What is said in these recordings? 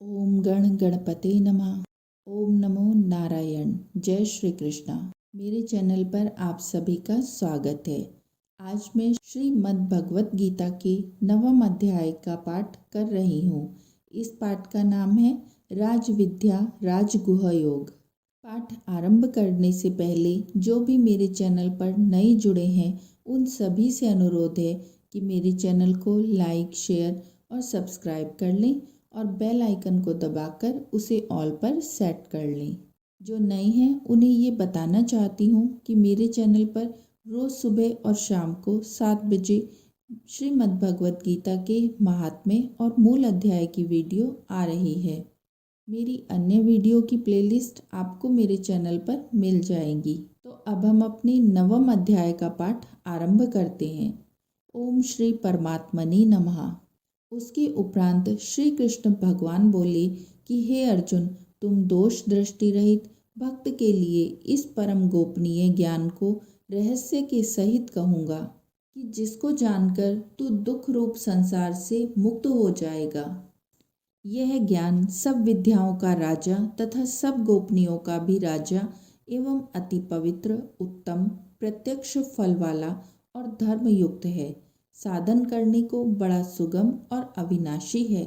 ओम गण गणपते नमः। ओम नमो नारायण। जय श्री कृष्णा। मेरे चैनल पर आप सभी का स्वागत है। आज मैं श्रीमद् भगवत गीता के 9वें अध्याय का पाठ कर रही हूँ। इस पाठ का नाम है राजविद्या राजगुह योग। पाठ आरंभ करने से पहले जो भी मेरे चैनल पर नए जुड़े हैं उन सभी से अनुरोध है कि मेरे चैनल को लाइक, शेयर और सब्सक्राइब कर लें और बेल आइकन को दबाकर उसे ऑल पर सेट कर लें। जो नए हैं उन्हें ये बताना चाहती हूँ कि मेरे चैनल पर रोज़ सुबह और शाम को 7 बजे श्रीमद् भगवत गीता के महात्म्य और मूल अध्याय की वीडियो आ रही है। मेरी अन्य वीडियो की प्लेलिस्ट आपको मेरे चैनल पर मिल जाएगी। तो अब हम अपने 9वें अध्याय का पाठ आरंभ करते हैं। ओम श्री परमात्मने नमः। उसके उपरांत श्री कृष्ण भगवान बोले कि हे अर्जुन, तुम दोष दृष्टि रहित भक्त के लिए इस परम गोपनीय ज्ञान को रहस्य के सहित कहूँगा कि जिसको जानकर तू दुख रूप संसार से मुक्त हो जाएगा। यह ज्ञान सब विद्याओं का राजा तथा सब गोपनीयों का भी राजा एवं अति पवित्र, उत्तम, प्रत्यक्ष फल वाला और धर्मयुक्त है। साधन करने को बड़ा सुगम और अविनाशी है।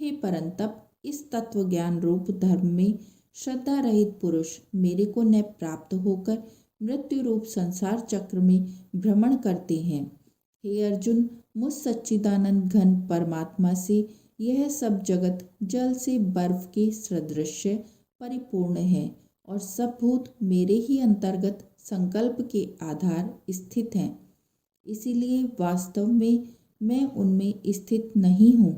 हे परंतप, इस तत्व ज्ञान रूप धर्म में श्रद्धा रहित पुरुष मेरे को न प्राप्त होकर मृत्यु रूप संसार चक्र में भ्रमण करते हैं। हे अर्जुन, मुझ सच्चिदानंद घन परमात्मा से यह सब जगत जल से बर्फ के सदृश परिपूर्ण है और सब भूत मेरे ही अंतर्गत संकल्प के आधार स्थित हैं। इसीलिए वास्तव में मैं उनमें स्थित नहीं हूँ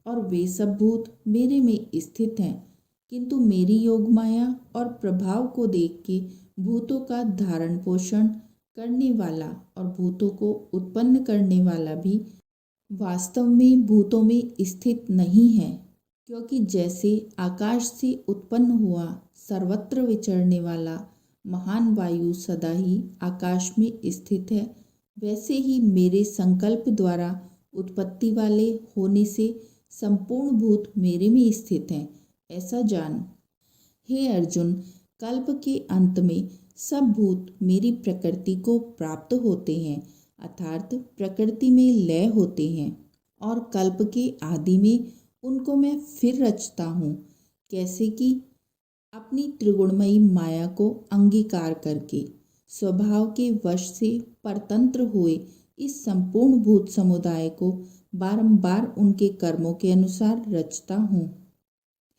और वे सब भूत मेरे में स्थित हैं, किंतु मेरी योग माया और प्रभाव को देख के भूतों का धारण पोषण करने वाला और भूतों को उत्पन्न करने वाला भी वास्तव में भूतों में स्थित नहीं है। क्योंकि जैसे आकाश से उत्पन्न हुआ सर्वत्र विचरने वाला महान वायु सदा ही आकाश में स्थित है, वैसे ही मेरे संकल्प द्वारा उत्पत्ति वाले होने से संपूर्ण भूत मेरे में स्थित हैं, ऐसा जान। हे अर्जुन, कल्प के अंत में सब भूत मेरी प्रकृति को प्राप्त होते हैं, अर्थात प्रकृति में लय होते हैं, और कल्प के आदि में उनको मैं फिर रचता हूँ। कैसे कि अपनी त्रिगुणमयी माया को अंगीकार करके स्वभाव के वश से परतंत्र हुए इस संपूर्ण भूत समुदाय को बारंबार उनके कर्मों के अनुसार रचता हूँ।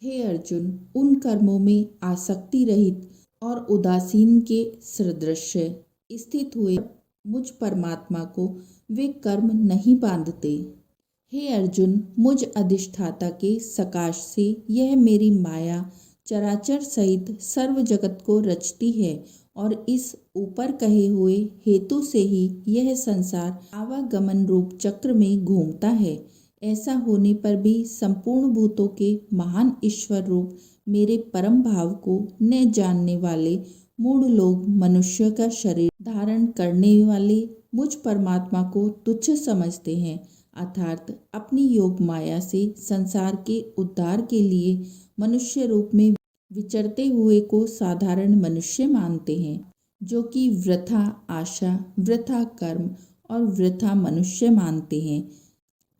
हे अर्जुन, उन कर्मों में आसक्ति रहित और उदासीन के सदृश स्थित हुए मुझ परमात्मा को वे कर्म नहीं बांधते। हे अर्जुन, मुझ अधिष्ठाता के सकाश से यह मेरी माया चराचर सहित सर्व जगत को रचती है और इस ऊपर कहे हुए हेतु से ही यह संसार आवागमन रूप चक्र में घूमता है। ऐसा होने पर भी संपूर्ण भूतों के महान ईश्वर रूप मेरे परम भाव को न जानने वाले मूढ़ लोग मनुष्य का शरीर धारण करने वाले मुझ परमात्मा को तुच्छ समझते हैं, अर्थात अपनी योग माया से संसार के उद्धार के लिए मनुष्य रूप में विचरते हुए को साधारण मनुष्य मानते हैं, जो कि वृथा आशा, वृथा कर्म और वृथा मनुष्य मानते हैं,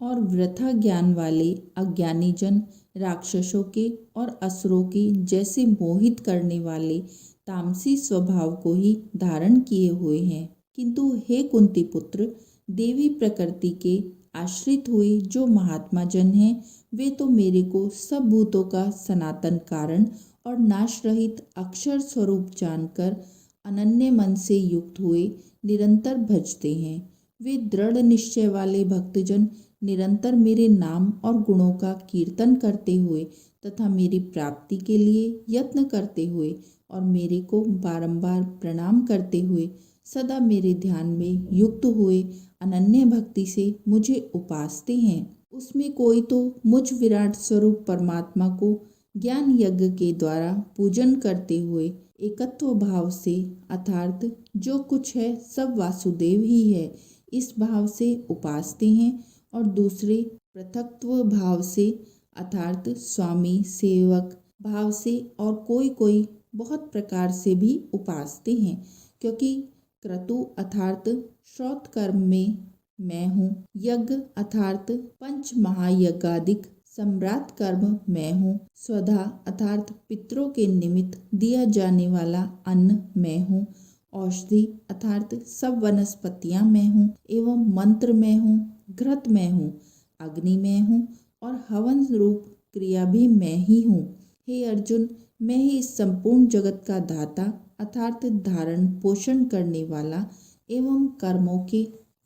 और वृथा ज्ञान वाले अज्ञानी जन राक्षसों के और असुरों के जैसे मोहित करने वाले तामसी स्वभाव को ही धारण किए हुए हैं। किंतु हे कुंती पुत्र, देवी प्रकृति के आश्रित हुए जो महात्मा जन हैं, वे तो मेरे को सब भूतों का सनातन कारण और नाश रहित अक्षर स्वरूप जानकर अनन्य मन से युक्त हुए निरंतर भजते हैं। वे दृढ़ निश्चय वाले भक्तजन निरंतर मेरे नाम और गुणों का कीर्तन करते हुए तथा मेरी प्राप्ति के लिए यत्न करते हुए और मेरे को बारंबार प्रणाम करते हुए सदा मेरे ध्यान में युक्त हुए अनन्य भक्ति से मुझे उपासते हैं। उसमें कोई तो मुझ विराट स्वरूप परमात्मा को ज्ञान यज्ञ के द्वारा पूजन करते हुए एकत्व भाव से, अर्थात जो कुछ है सब वासुदेव ही है, इस भाव से उपासते हैं, और दूसरे पृथक्त्व भाव से, अर्थात स्वामी सेवक भाव से और कोई कोई बहुत प्रकार से भी उपासते हैं, क्योंकि क्रतु अर्थात श्रौत कर्म में मैं हूँ, यज्ञ अर्थात पंच महायज्ञादिक सम्राट कर्म मैं हूँ, स्वधा अर्थात पितरों के निमित्त दिया जाने वाला अन्न मैं हूँ, औषधि अर्थात सब वनस्पतियाँ मैं हूँ, एवं मंत्र मैं हूँ, घृत मैं हूँ, अग्नि मैं हूँ और हवन रूप क्रिया भी मैं ही हूँ। हे अर्जुन, मैं ही इस संपूर्ण जगत का दाता अर्थात धारण पोषण करने वाला एवं कर्मों के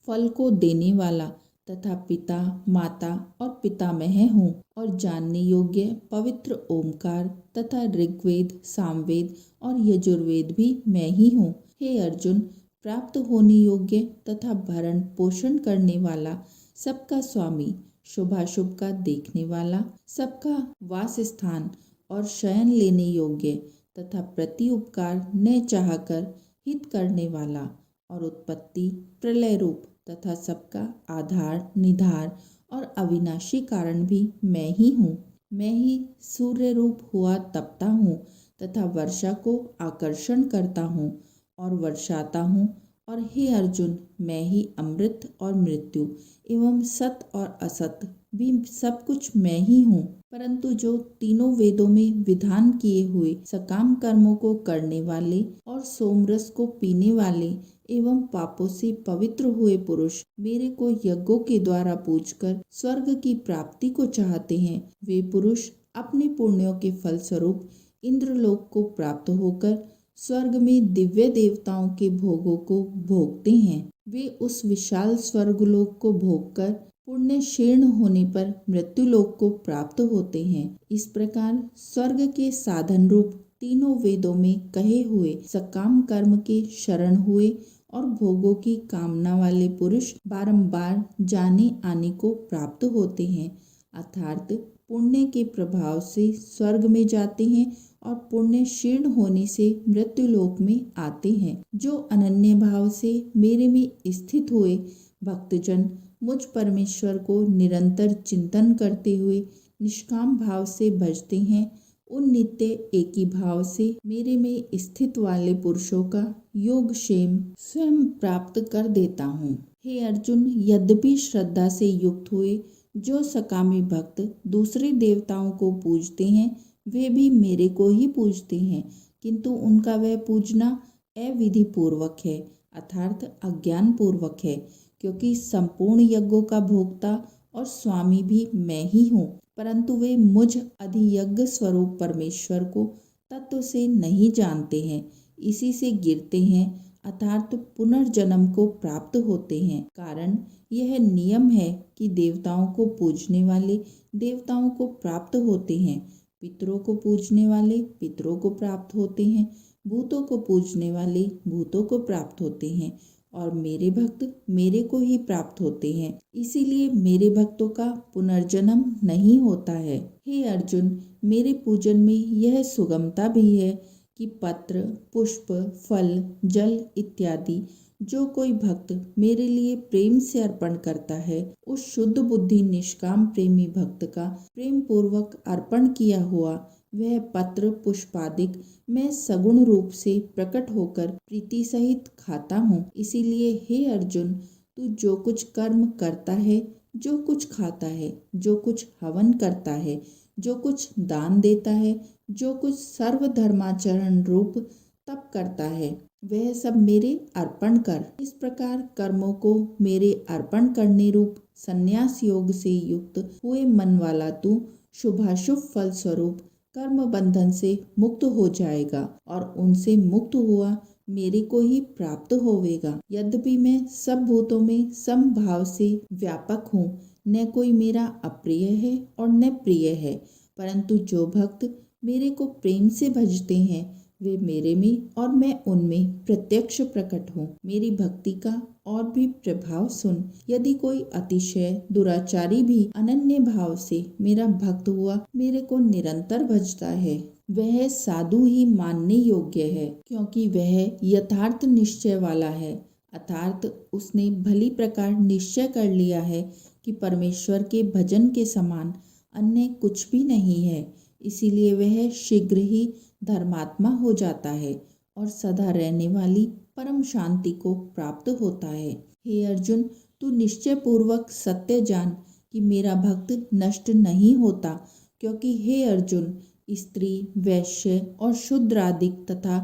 फल को देने वाला तथा पिता माता और पितामह हूँ और जानने योग्य पवित्र ओमकार तथा ऋग्वेद सामवेद और यजुर्वेद भी मैं ही हूँ। हे अर्जुन, प्राप्त होने योग्य तथा भरण पोषण करने वाला, सबका स्वामी, शुभाशुभ का देखने वाला, सबका वास स्थान और शयन लेने योग्य तथा प्रति उपकार न चाहकर हित करने वाला और उत्पत्ति प्रलय रूप तथा सबका आधार निधार और अविनाशी कारण भी मैं ही हूँ। मैं ही सूर्य रूप हुआ तपता हूँ तथा वर्षा को आकर्षण करता हूँ और वर्षाता हूँ। और हे अर्जुन, मैं ही अमृत और मृत्यु एवं सत और असत भी सब कुछ मैं ही हूँ। परंतु जो तीनों वेदों में विधान किए हुए सकाम कर्मों को करने वाले और सोमरस को पीने वाले एवं पापों से पवित्र हुए पुरुष मेरे को यज्ञों के द्वारा पूजकर स्वर्ग की प्राप्ति को चाहते हैं, वे पुरुष अपने पुण्यों के फल स्वरूप इंद्रलोक को प्राप्त होकर स्वर्ग में दिव्य देवताओं के भोगों को भोगते हैं। वे उस विशाल स्वर्गलोक को भोगकर पुण्य क्षीर्ण होने पर मृत्युलोक को प्राप्त होते हैं। इस प्रकार स्वर्ग के साधन रूप तीनों वेदों में कहे हुए सकाम कर्म के शरण हुए और भोगों की कामना वाले पुरुष बारंबार जाने आने को प्राप्त होते हैं, अर्थात पुण्य के प्रभाव से स्वर्ग में जाते हैं और पुण्य क्षीण होने से मृत्युलोक में आते हैं। जो अनन्य भाव से मेरे में स्थित हुए भक्तजन मुझ परमेश्वर को निरंतर चिंतन करते हुए निष्काम भाव से भजते हैं, उन नित्य एकी भाव से मेरे में स्थित वाले पुरुषों का योगक्षेम स्वयं प्राप्त कर देता हूँ। हे अर्जुन, यद्यपि श्रद्धा से युक्त हुए जो सकामी भक्त दूसरे देवताओं को पूजते हैं, वे भी मेरे को ही पूजते हैं, किंतु उनका वह पूजना अविधि पूर्वक है अर्थात अज्ञान पूर्वक है, क्योंकि संपूर्ण यज्ञों का भोक्ता और स्वामी भी मैं ही हूँ। परंतु वे मुझ अधियज्ञ स्वरूप परमेश्वर को तत्व से नहीं जानते हैं, इसी से गिरते हैं अर्थात पुनर्जन्म को प्राप्त होते हैं। कारण यह नियम है कि देवताओं को पूजने वाले देवताओं को प्राप्त होते हैं, पितरों को पूजने वाले पितरों को प्राप्त होते हैं, भूतों को पूजने वाले भूतों को प्राप्त होते हैं और मेरे भक्त मेरे को ही प्राप्त होते हैं। इसीलिए मेरे भक्तों का पुनर्जन्म नहीं होता है। हे अर्जुन, मेरे पूजन में यह सुगमता भी है कि पत्र पुष्प फल जल इत्यादि जो कोई भक्त मेरे लिए प्रेम से अर्पण करता है, उस शुद्ध बुद्धि निष्काम प्रेमी भक्त का प्रेम पूर्वक अर्पण किया हुआ वह पत्र पुष्पादिक मैं सगुण रूप से प्रकट होकर प्रीति सहित खाता हूँ। इसीलिए हे अर्जुन, तू जो कुछ कर्म करता है, जो कुछ खाता है, जो कुछ हवन करता है, जो कुछ दान देता है, जो कुछ सर्वधर्माचरण रूप तप करता है, वह सब मेरे अर्पण कर। इस प्रकार कर्मों को मेरे अर्पण करने रूप संन्यास योग से युक्त हुए मन वाला तू शुभाशुभ फल स्वरूप कर्म बंधन से मुक्त हो जाएगा और उनसे मुक्त हुआ मेरे को ही प्राप्त होवेगा। यद्यपि मैं सब भूतों में समभाव से व्यापक हूँ, न कोई मेरा अप्रिय है और न प्रिय है, परंतु जो भक्त मेरे को प्रेम से भजते हैं वे मेरे में और मैं उनमें प्रत्यक्ष प्रकट हूँ। मेरी भक्ति का और भी प्रभाव सुन। यदि कोई अतिशय दुराचारी भी अनन्य भाव से मेरा भक्त हुआ मेरे को निरंतर भजता है, वह साधु ही मानने योग्य है, क्योंकि वह यथार्थ निश्चय वाला है, अर्थात उसने भली प्रकार निश्चय कर लिया है कि परमेश्वर के भजन के समान अन्य कुछ भी नहीं है। इसीलिए वह शीघ्र ही धर्मात्मा हो जाता है और सदा रहने वाली परम शांति को प्राप्त होता है। हे अर्जुन, तू निश्चय पूर्वक सत्य जान कि मेरा भक्त नष्ट नहीं होता, क्योंकि हे अर्जुन, स्त्री, वैश्य और शूद्रादिक तथा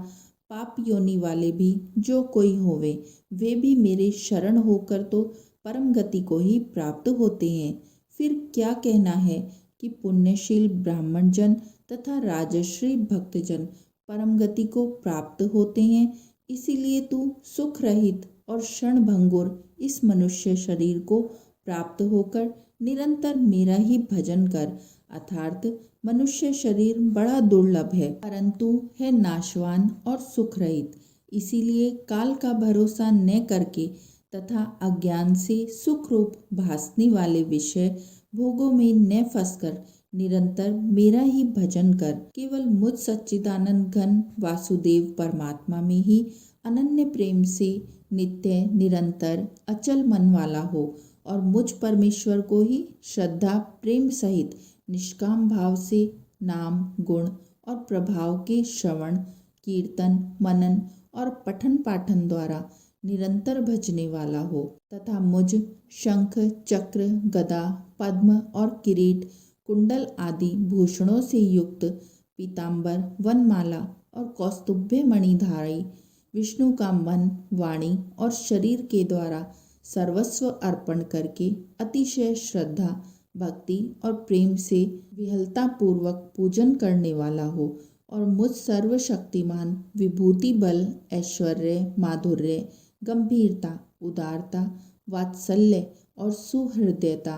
पाप योनि वाले भी जो कोई होवे, वे भी मेरे शरण होकर तो परम गति को ही प्राप्त होते हैं। फिर क्या कहना है कि पुण्यशील ब्राह्मण जन तथा राजश्री भक्तजन परम गति को प्राप्त होते हैं। इसीलिए तू सुख रहित और क्षण भंगुर इस मनुष्य शरीर को प्राप्त होकर निरंतर मेरा ही भजन कर। अर्थात मनुष्य शरीर बड़ा दुर्लभ है, परंतु है नाशवान और सुख रहित। इसीलिए काल का भरोसा न करके तथा अज्ञान से सुख रूप भासने वाले विषय भोगों में न फंसकर निरंतर मेरा ही भजन कर। केवल मुझ सच्चिदानंद घन वासुदेव परमात्मा में ही अनन्य प्रेम से नित्य निरंतर अचल मन वाला हो और मुझ परमेश्वर को ही श्रद्धा प्रेम सहित निष्काम भाव से नाम, गुण और प्रभाव के श्रवण, कीर्तन, मनन और पठन पाठन द्वारा निरंतर भजने वाला हो तथा मुझ शंख, चक्र, गदा, पद्म और किरीट, कुंडल आदि भूषणों से युक्त पीतांबर, वनमाला और कौस्तुभ्य मणिधारी विष्णु का मन, वाणी और शरीर के द्वारा सर्वस्व अर्पण करके अतिशय श्रद्धा, भक्ति और प्रेम से विहलता पूर्वक पूजन करने वाला हो और मुझ सर्वशक्तिमान विभूति बल, ऐश्वर्य, माधुर्य, गंभीरता, उदारता, वात्सल्य और सुहृदयता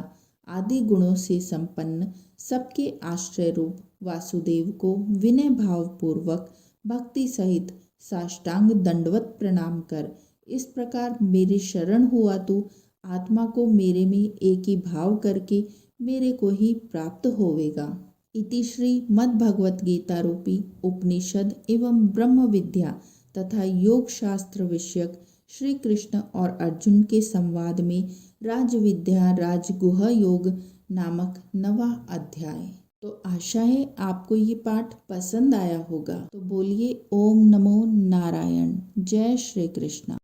आदि गुणों से संपन्न सबके आश्रय रूप वासुदेव को विनय भाव पूर्वक भक्ति सहित साष्टांग दंडवत प्रणाम कर। इस प्रकार मेरे शरण हुआ तू आत्मा को मेरे में एक ही भाव करके मेरे को ही प्राप्त होवेगा। इति श्री मद् भगवत गीता रूपी उपनिषद एवं ब्रह्म विद्या तथा योग शास्त्र विषयक श्री कृष्ण और अर्जुन के संवाद में राजविद्या राजगुह योग नामक 9वां अध्याय। तो आशा है आपको ये पाठ पसंद आया होगा। तो बोलिए ओम नमो नारायण। जय श्री कृष्ण।